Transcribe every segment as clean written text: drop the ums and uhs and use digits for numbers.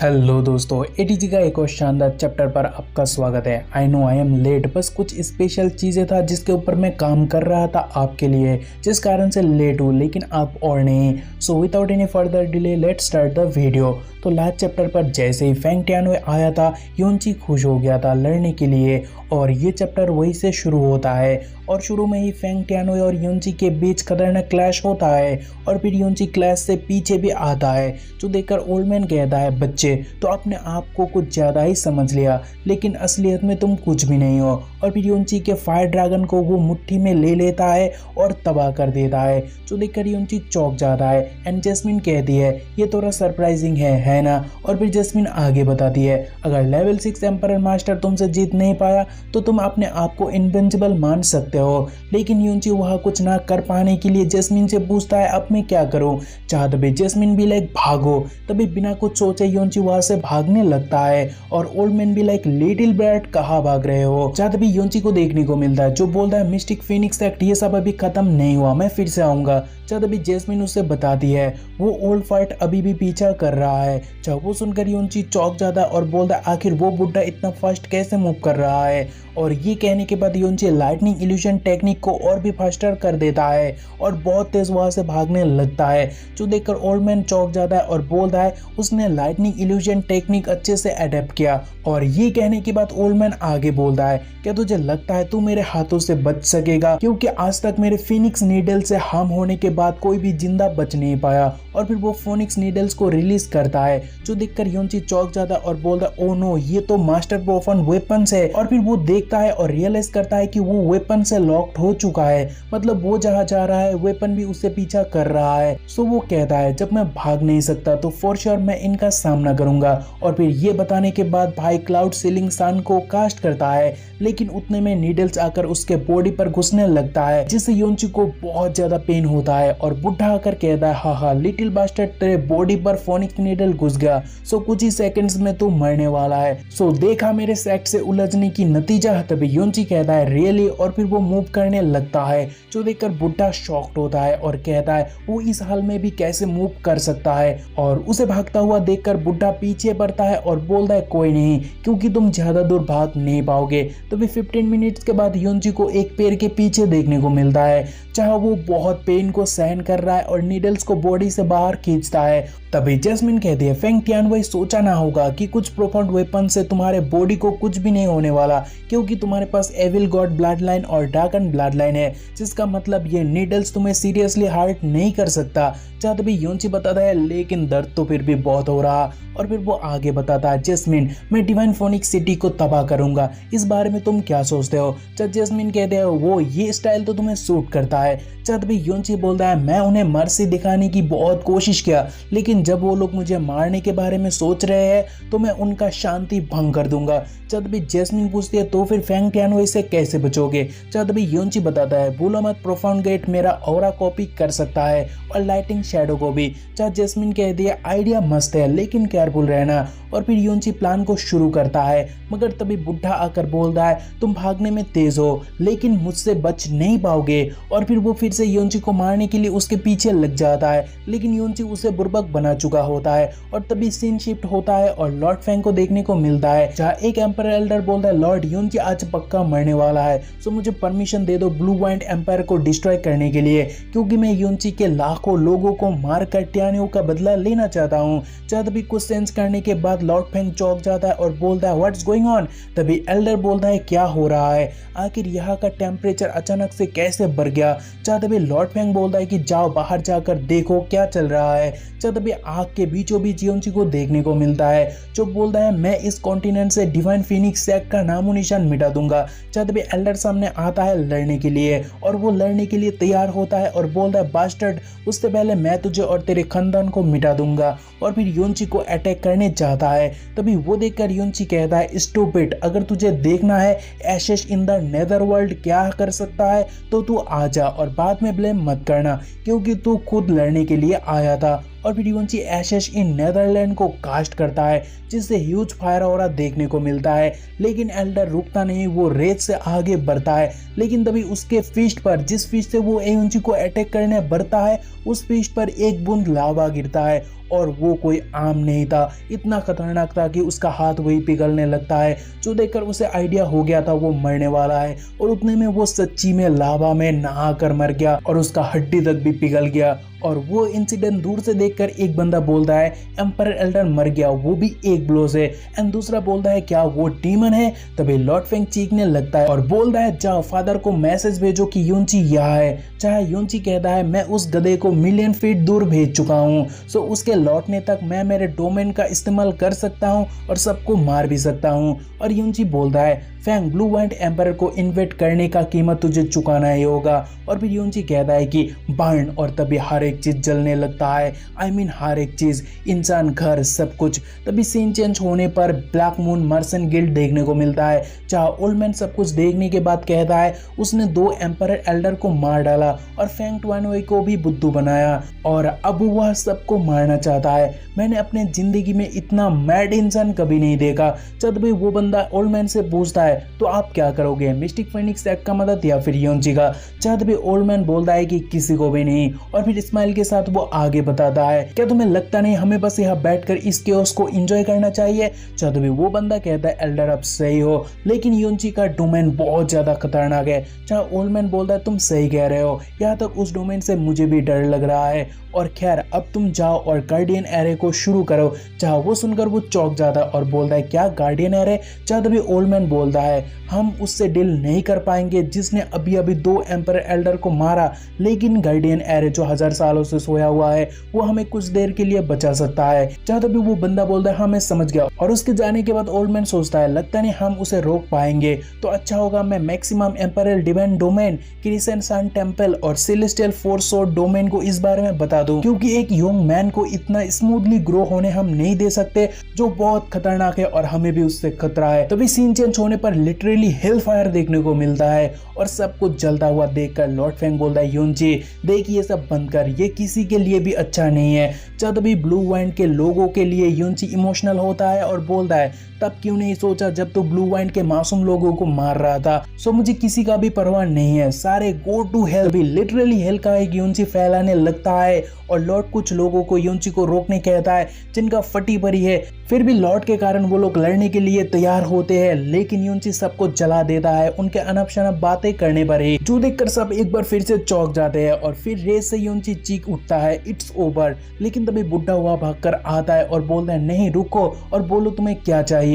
Hello दोस्तों, ATG का एक और शानदार चैप्टर पर आपका स्वागत है। I know I am late, बस कुछ स्पेशल चीज़ें था जिसके ऊपर मैं काम कर रहा था आपके लिए, जिस कारण से लेट हूँ, लेकिन आप और नहीं। So without any further delay let start the video. तो लास्ट चैप्टर पर जैसे ही फेंग टियानवे आया था, योंची खुश हो गया था लड़ने के लिए, और ये चैप्टर वही से शुरू होता है। और शुरू में ही फेंग टियानवे और योंची के बीच खतरनाक क्लैश होता है, और फिर योंची क्लैश से पीछे भी आता है, जो देखकर ओल्ड मैन कहता है, बच्चे तो अपने आप को कुछ ज़्यादा ही समझ लिया, लेकिन असलियत में तुम कुछ भी नहीं हो। और फिर योंची के फायर ड्रैगन को वो मुट्ठी में ले लेता है और तबाह कर देता है, जो देखकर योंची चौंक जाता है। एंड जैस्मिन कहती है, ये थोड़ा सरप्राइजिंग है ना। और फिर जैस्मिन आगे बताती है, अगर लेवल 6 एम्परर मास्टर तुमसे जीत नहीं पाया तो तुम अपने आप को इनविंसिबल मान सकते हो। लेकिन योंची वहाँ कुछ ना कर पाने के लिए जैस्मिन से पूछता है, अब मैं क्या करूँ। चाह तभी जैस्मिन भी लाइक भागो। तभी बिना कुछ सोचे योंची वहाँ से भागने लगता है, और ओल्ड मैन भी लाइक लिटिल ब्रैट कहाँ भाग रहे हो। चाह तभी योंची को देखने को मिलता है, जो बोलता है, मिस्टिक फिनिक्स एक्ट ये सब अभी खत्म नहीं हुआ, मैं फिर से आऊंगा। चाह तभी जैस्मिन उससे बताती है वो ओल्ड फाइट अभी भी पीछा कर रहा है। चाह वो सुनकर योंची चौंक जाता है और बोलता है, आखिर वो बुड्ढा इतना फास्ट कैसे मूव कर रहा है। और ये कहने के बाद योंची लाइटनिंग इल्यूजन टेक्निक को और भी फास्टर कर देता है और बहुत तेज वहां से भागने लगता है, जो देखकर ओल्ड मैन चौंक जाता है और बोलता है, उसने लाइटनिंग इल्यूजन टेक्निक अच्छे से अडेप्ट किया। और ये कहने के बाद ओल्ड मैन आगे बोलता है, क्या तुझे लगता है तू मेरे हाथों से बच सकेगा, क्योंकि आज तक मेरे फिनिक्स नीडल से हार्म होने के बाद कोई भी जिंदा बच नहीं पाया। और फिर वो फिनिक्स नीडल्स को रिलीज करता है, जो देखकर योंची चौंक जाता है और बोलता है, ओ नो, ये तो मास्टर प्रोफन वेपन्स है। और फिर वो देखता है और रियलाइज करता है कि वो वेपन से लॉक्ड हो चुका है, मतलब वो जहाँ जा रहा है वेपन भी उससे पीछा कर रहा है। सो वो कहता है, जब मैं भाग नहीं सकता तो फॉर श्योर मैं इनका सामना करूंगा। और फिर ये बताने के बाद भाई क्लाउड सीलिंग सन को कास्ट करता है, लेकिन उतने में नीडल्स आकर उसके बॉडी पर घुसने लगता है, जिससे योंची को बहुत ज्यादा पेन होता है। और बुढ़ा आकर कहता है, हाँ लिटिल बास्टर्ड, तेरे बॉडी पर फोनिक नीडल घुस गया, सो कुछ ही सेकंड्स में तू मरने वाला है। सो देखा मेरे सेक्ट से उलझने की नतीजा। तभी योंची कहता है, रियली। और फिर वो मूव करने लगता है, जो देखकर बुढ़ा शॉक्ड होता है और कहता है, वो इस हाल में भी कैसे मूव कर सकता है। और उसे भागता हुआ देखकर बुढ़ा पीछे बढ़ता है और बोलता है, कोई नहीं, क्योंकि तुम ज्यादा दूर भाग नहीं पाओगे। तभी 15 मिनट्स के बाद योंची को एक पेड़ के पीछे देखने को मिलता है, जहां वो बहुत पेन को सहन कर रहा है और नीडल्स को बॉडी से बाहर खींचता है। तभी जैस्मिन कहती है, फेंग टियानवे सोचा ना होगा कि कुछ प्रोफाउंड वेपन से तुम्हारे बॉडी को कुछ भी नहीं होने वाला, क्योंकि तुम्हारे पास एविल गॉड ब्लड लाइन और ड्रैगन ब्लड लाइन है, जिसका मतलब ये नीडल्स तुम्हें सीरियसली हार्ट नहीं कर सकता। चाह तभी योंची बताता है, लेकिन दर्द तो फिर भी बहुत हो रहा। और फिर वो आगे बताता है, जैस्मिन, मैं डिवाइन फोनिक्स सिटी को तबाह करूंगा, इस बारे में तुम क्या सोचते हो। चाह जैस्मिन कहते हैं, वो ये स्टाइल तो तुम्हें सूट करता है। चाह तभी योंची बोलता है, मैं उन्हें मर्सी दिखाने की बहुत कोशिश किया, लेकिन जब वो लोग मुझे मारने के बारे में सोच रहे हैं तो मैं उनका शांति भंग कर दूंगा। चाह तभी जैस्मिन पूछती है, तो फिर फेंग टियानवे से कैसे बचोगे। चाह तभी योंची बताता है, भूलो मत, प्रोफाउंड गेट मेरा ऑरा कॉपी कर सकता है और लाइटिंग शैडो को भी। चाह जैस्मिन कहती है, आइडिया मस्त है, लेकिन केयरफुल रहना। और फिर योंची प्लान को शुरू करता है, मगर तभी बुढ़ा आकर बोलता है, तुम भागने में तेज हो, लेकिन मुझसे बच नहीं पाओगे। और फिर वो फिर से योंची को मारने के लिए उसके पीछे लग जाता है, लेकिन योंची उसे बुर्बक बना चुका होता है। और तभी सीन शिफ्ट होता है और लॉर्ड फेंग को देखने को मिलता है, जहाँ एक एम्पायर एल्डर बोलता है, लॉर्ड, योंची आज पक्का मरने वाला है, सो मुझे परमिशन दे दो ब्लू वाइंड एम्पायर को डिस्ट्रॉय करने के लिए, क्योंकि मैं योंची के लाखों लोगों को मार कर टियानवे का बदला लेना चाहता हूँ। चाह तभी कुछ सेंस करने के बाद लॉर्ड फेंग चौंक जाता है और बोलता है, व्हाट्स गोइंग ऑन। तभी एल्डर बोलता है, क्या हो रहा है, आखिर यहाँ का टेम्परेचर अचानक से कैसे बढ़ गया। चाह तभी लॉर्ड फेंग बोलता है कि जाओ बाहर जाकर देखो क्या चल रहा है। चाह तभी आग के बीचों बीच योंची को देखने को मिलता है, जो बोलता है, मैं इस कॉन्टिनेंट से डिवाइन फिनिक्स सेक्ट का नामो निशान मिटा दूंगा। चाह तभी एल्डर सामने आता है लड़ने के लिए, और वो लड़ने के लिए तैयार होता है और बोलता है, बास्टर्ड, उससे पहले मैं तुझे और तेरे खानदान को मिटा दूंगा। और फिर योंची को अटैक करने जाता है। तभी वो देखकर योंची कहता है, स्टूपिड, अगर तुझे देखना है एशेस इन द नेदरवर्ल्ड क्या कर सकता है तो तू आ जा, और बाद में ब्लेम मत करना, क्योंकि तू खुद लड़ने के लिए आया था। और फिर योंची एशेस इन नेदरलैंड को कास्ट करता है, जिससे ह्यूज फायर ऑरा देखने को मिलता है, लेकिन एल्डर रुकता नहीं, वो रेत से आगे बढ़ता है। लेकिन तभी उसके फिस्ट पर, जिस फिस्ट से वो योंची को अटैक करने बढ़ता है, उस फिस्ट पर एक बूंद लावा गिरता है और वो कोई आम नहीं था, इतना खतरनाक था कि उसका हाथ वही पिघलने लगता है, जो देखकर उसे आइडिया हो गया था वो मरने वाला है। और उतने में वो सच्ची में लावा में नहा कर मर गया और उसका हड्डी तक भी पिघल गया। और वो इंसिडेंट दूर से देखकर एक बंदा बोलता है एम्परर एल्डर मर गया, वो भी एक ब्लो से। एंड दूसरा बोलता है क्या वो डीमन है? तभी लॉर्ड फेंग चीखने लगता है और बोलता है जाओ फादर को मैसेज भेजो कि युनची यहाँ है। चाहे युनची कहता है मैं उस गधे को मिलियन फीट दूर भेज चुका हूँ, सो उसके लौटने तक मैं मेरे डोमेन का इस्तेमाल कर सकता हूँ और सबको मार भी सकता हूँ। और युनची बोलता है फैंग ब्लू वाइट एम्परर को इन्वेट करने का कीमत तुझे चुकाना ही होगा। और फिर युनची कहता है कि बर्न, और तभी हर एक चीज जलने लगता है। I mean हर एक चीज, इंसान, घर, सब कुछ। तभी सीन चेंज होने पर ब्लैक मून मर्सन गिल्ड देखने को मिलता है, जहाँ ओल्ड मैन सब कुछ देखने के बाद कहता है उसने 2 एम्परर एल्डर को मार डाला और फेंग ट्वानवे को भी बुद्धू बनाया और अब वह सबको मारना चाहता है। मैंने अपने जिंदगी में इतना मैड इंसान कभी नहीं देखा। जब भी वो बंदा ओल्ड मैन से पूछता है तो आप क्या करोगे, मिस्टिक फेनिक्स एक्ट का मदद या फिर युनची का? जब भी ओल्ड मैन बोलता है कि किसी को भी नहीं, और फिर स्माइल के साथ वो आगे बताता है क्या तुम्हें लगता नहीं हमें बस यहाँ बैठकर इस केओस को एंजॉय करना चाहिए? जब भी वो बंदा कहता है एल्डर आप सही हो, लेकिन युनची का डोमेन बहुत ज्यादा खतरनाक है। जहाँ ओल्ड मैन बोलता है तुम सही कह रहे हो, यहाँ तक उस डोमेन से मुझे भी डर लग रहा है। और खैर अब तुम जाओ और गार्डियन एरे को शुरू करो। जहाँ वो सुनकर वो चौंक जाता है और बोलता है क्या गार्डियन एरे? जहाँ तभी ओल्ड मैन बोलता है हम उससे डील नहीं कर पाएंगे जिसने अभी अभी 2 एम्परर एल्डर को मारा, लेकिन गार्डियन एरे जो 1000 सालों से सोया हुआ है वो हमें कुछ देर के लिए बचा सकता है। जहाँ तभी वो बंदा बोलता है हाँ मैं समझ गया। और उसके जाने के बाद ओल्ड मैन सोचता है लगता नहीं हम उसे रोक पाएंगे, तो अच्छा होगा मैं maximum emperor divine domain, crescent sun temple और सेलेस्टियल फोर्स सोर्ड डोमेन को इस बारे में बता दूं, क्योंकि एक यंग मैन को इतना स्मूथली ग्रो होने हम नहीं दे सकते, जो बहुत खतरनाक है और हमें भी उससे खतरा है। तभी सीन चेंज होने पर लिटरली हेल फायर देखने को मिलता है और सब कुछ जलता हुआ देखकर लॉर्ड फेंग बोलता है युनची देख ये सब बंद कर, ये किसी के लिए भी अच्छा नहीं है। जब भी ब्लू वाइंड के लोगों के लिए युनची इमोशनल होता है और बोलता है तब क्यों नहीं सोचा जब तो ब्लू वाइंड के मासूम लोगों को मार रहा था। सो मुझे किसी का भी परवाह नहीं है, सारे गो टू हेल। भी लिटरली हेल का एक युनची फैलाने लगता है और लॉर्ड कुछ लोगों को युनची को रोकने कहता है जिनका फटी पड़ी है। फिर भी लॉर्ड के कारण वो लोग लड़ने के लिए तैयार होते हैं, लेकिन युनची सबको जला देता है उनके अनप शनप बातें करने पर ही, जो देखकर सब एक बार फिर से चौंक जाते हैं। और फिर रेस से युनची चीख उठता है इट्स ओवर, लेकिन तभी बुढ़ा हुआ भागकर आता है और बोलता है नहीं रुको और बोलो तुम्हें क्या चाहिए।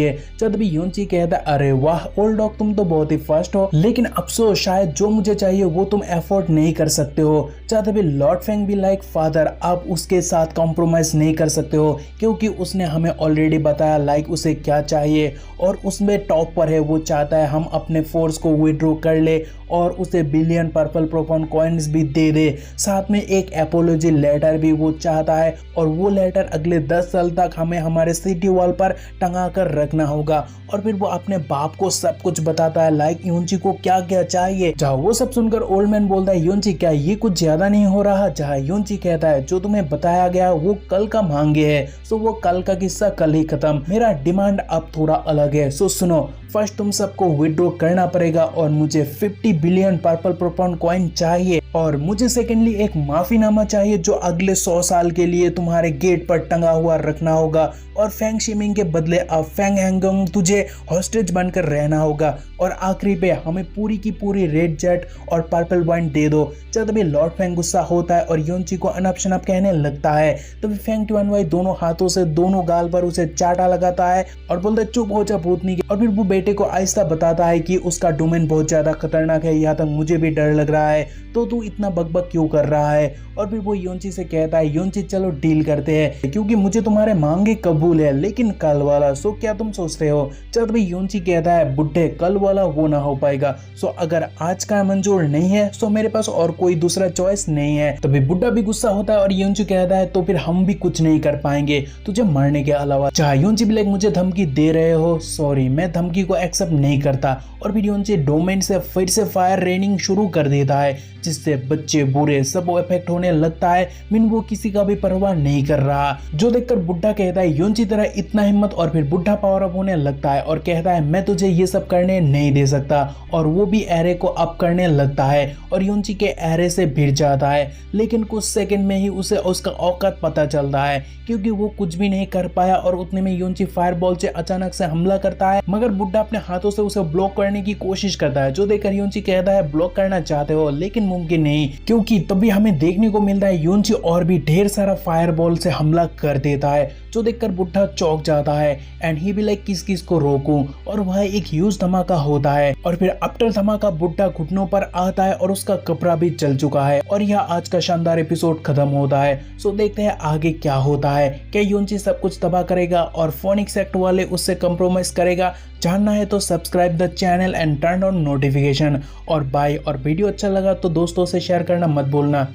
जब भी युनची कहता है अरे वाह ओल्ड डॉग तुम तो बहुत ही फास्ट हो, लेकिन अफसोस शायद जो मुझे चाहिए वो तुम एफोर्ड नहीं कर सकते हो। जब भी लॉर्ड फेंग भी लाइक फादर आप उसके साथ कॉम्प्रोमाइज नहीं कर सकते हो, क्योंकि उसने हमें ऑलरेडी बताया लाइक उसे क्या चाहिए और उसमें टॉप पर है। वो चाहता है हम अपने फोर्स को विड्रॉ कर ले और उसे बिलियन पर्पल प्रोफॉन कॉइन्स भी दे दे, साथ में एक एपोलॉजी लेटर भी वो चाहता है और वो लेटर अगले 10 साल तक हमें हमारे सिटी वॉल पर टंगा कर रखना होगा। और फिर वो अपने बाप को सब कुछ बताता है लाइक युनची को क्या क्या चाहिए। जहाँ वो सब सुनकर ओल्ड मैन बोलता है युनची क्या ये कुछ ज्यादा नहीं हो रहा? जहाँ युनची कहता है जो तुम्हें बताया गया वो कल का मांगे है, सो वो कल का किस्सा कल ही खत्म, मेरा डिमांड अब थोड़ा अलग है। सो सुनो फर्स्ट तुम सबको विड्रॉ करना पड़ेगा और मुझे 50 बिलियन पर्पल प्रोफॉन कॉइन चाहिए, और मुझे सेकेंडली एक माफीनामा चाहिए जो अगले 100 साल के लिए तुम्हारे गेट पर टंगा हुआ रखना होगा, और फेंग शिमिंग के बदले अब फेंग हैंगोंग तुझे हॉस्टेज बनकर रहना होगा, और आखिरी पे हमें पूरी की पूरी रेड जेट और पर्पल वाइन दे दो। जब भी लॉर्ड फेंग गुस्सा होता है और युनची को अनप शनप कहने लगता है, तभी फेंग ट्वानवाई दोनों हाथों से दोनों गाल पर उसे चाटा लगाता है और बोलता है चुप हो जा भूतनी के। और फिर वो बेटे को आहिस्ता बताता है कि उसका डोमेन बहुत ज्यादा खतरनाक है, यहाँ तक मुझे भी डर लग रहा है, तो तू इतना बकबक क्यों कर रहा है। और फिर वो युनची से कहता है युनची चलो डील करते हैं, क्योंकि मुझे तुम्हारे मांगे कबूल है, लेकिन कल वाला सो क्या तुम सोचते हो। जब भी युनची कहता है बुड्ढे कल वाला वो ना हो पाएगा, सो अगर आज का मंजूर नहीं है सो मेरे पास और कोई दूसरा चॉइस नहीं है। तभी बुड्ढा भी गुस्सा होता है और युनची कहता है तो फिर हम भी कुछ नहीं कर पाएंगे तुझे मारने के अलावा। चाहे युनची भी मुझे धमकी दे रहे हो, सॉरी मैं धमकी को एक्सेप्ट नहीं करता। और फिर युनची डोमेन से फिर से फायर रेनिंग शुरू कर देता है, जिससे से बच्चे बूढ़े सब इफेक्ट होने लगता है। मीन वो किसी का भी परवाह नहीं कर रहा, जो देखकर बुड्ढा कहता है योंची तरह इतना हिम्मत, और फिर बुड्ढा पावर अप होने लगता है और कहता है मैं तुझे ये सब करने नहीं दे सकता, और वो भी एरे को अप करने लगता है और योंची के एरे से भिड़ जाता है। लेकिन कुछ सेकंड में ही उसे उसका औकात पता चलता है, क्योंकि वो कुछ भी नहीं कर पाया और उतने में योंची फायरबॉल से अचानक से हमला करता है, मगर बुड्ढा अपने हाथों से उसे ब्लॉक करने की कोशिश करता है, जो देखकर योंची कहता है ब्लॉक करना चाहते हो लेकिन मुमकिन नहीं, क्योंकि तभी हमें देखने को मिलता है योंची और भी ढेर सारा फायरबॉल से हमला कर देता है, जो देखकर बुड्ढा चौंक जाता है एंड ही भी लाइक किस किस को रोकूं, और वह एक ह्यूज धमाका होता है और फिर आफ्टर धमाका बुड्ढा घुटनों पर आता है और उसका कपड़ा भी जल चुका है, और यह आज का शानदार एपिसोड खत्म होता है। सो देखते हैं आगे क्या होता है, क्या योंची सब कुछ तबाह करेगा और फोनिक्स एक्ट वाले उससे कंप्रोमाइज करेगा? जानना है तो subscribe the channel and turn on notification. और बाय, और वीडियो अच्छा लगा तो दोस्तों से शेयर करना मत भूलना।